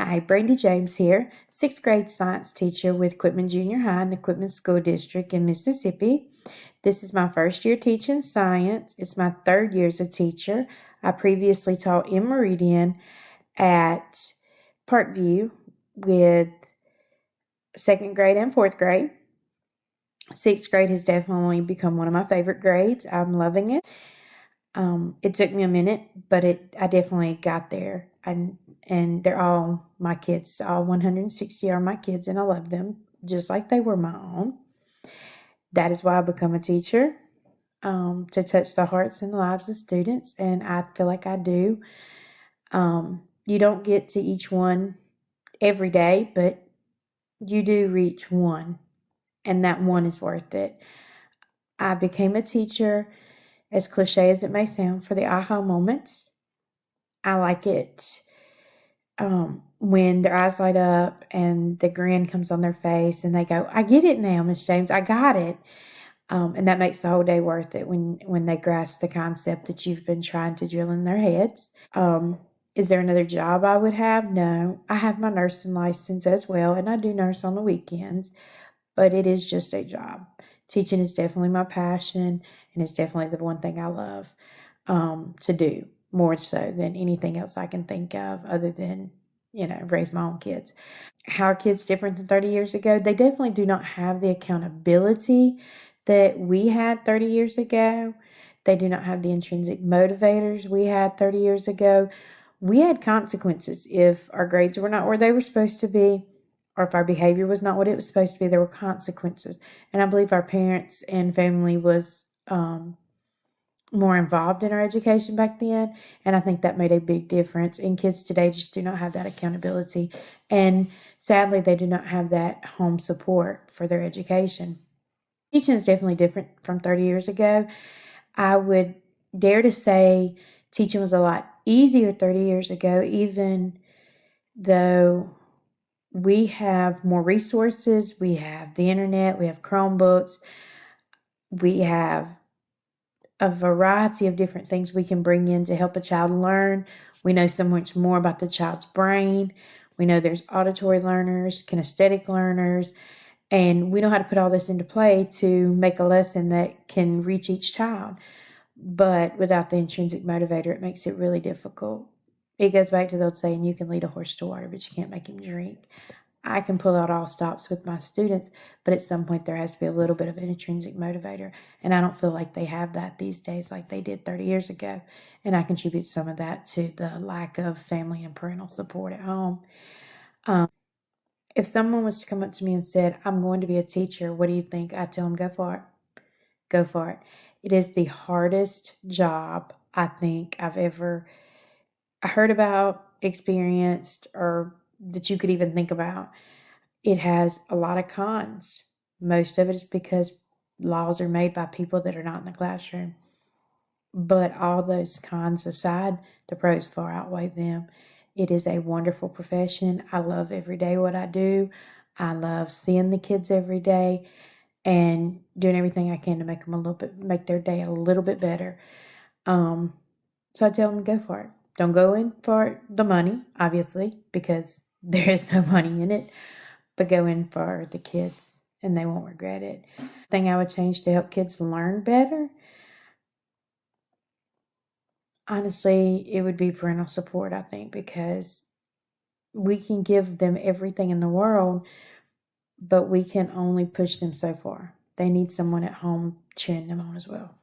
Hi, Brandi James here, 6th grade science teacher with Quitman Junior High in the Quitman School District in Mississippi. This is my first year teaching science. It's my 3rd year as a teacher. I previously taught in Meridian at Parkview with 2nd grade and 4th grade. 6th grade has definitely become one of my favorite grades. I'm loving it. It took me a minute, but I definitely got there. And they're all my kids. All 160 are my kids, and I love them just like they were my own. That is why I become a teacher, to touch the hearts and lives of students, and I feel like I do. You don't get to each one every day, but you do reach one, and that one is worth it. I became a teacher, as cliche as it may sound, for the aha moments. I like it when their eyes light up and the grin comes on their face and they go, I get it now, Miss James, I got it. And that makes the whole day worth it when they grasp the concept that you've been trying to drill in their heads. Is there another job I would have? No. I have my nursing license as well, and I do nurse on the weekends, but it is just a job. Teaching is definitely my passion, and it's definitely the one thing I love to do, more so than anything else I can think of other than, raise my own kids. How are kids different than 30 years ago? They definitely do not have the accountability that we had 30 years ago. They do not have the intrinsic motivators we had 30 years ago. We had consequences. If our grades were not where they were supposed to be, or if our behavior was not what it was supposed to be, there were consequences. And I believe our parents and family was more involved in our education back then, and I think that made a big difference. And kids today just do not have that accountability, and sadly they do not have that home support for their education. Teaching is definitely different from 30 years ago. I would dare to say teaching was a lot easier 30 years ago, even though we have more resources. We have the internet, we have Chromebooks, we have a variety of different things we can bring in to help a child learn. We know so much more about the child's brain. We know there's auditory learners, kinesthetic learners, and we know how to put all this into play to make a lesson that can reach each child. But without the intrinsic motivator, it makes it really difficult. It goes back to the old saying, you can lead a horse to water, but you can't make him drink. I can pull out all stops with my students, but at some point there has to be a little bit of an intrinsic motivator. And I don't feel like they have that these days like they did 30 years ago. And I contribute some of that to the lack of family and parental support at home. If someone was to come up to me and said, I'm going to be a teacher, what do you think? I'd tell them, go for it. Go for it. It is the hardest job I think I've ever heard about, experienced, or that you could even think about. It has a lot of cons. Most of it is because laws are made by people that are not in the classroom. But all those cons aside, the pros far outweigh them. It is a wonderful profession. I love every day what I do. I love seeing the kids every day and doing everything I can to make their day a little bit better. So I tell them to go for it. Don't go in for the money, obviously, because there is no money in it, but go in for the kids and they won't regret it. Thing I would change to help kids learn better, honestly, it would be parental support, I think, because we can give them everything in the world, but we can only push them so far. They need someone at home cheering them on as well.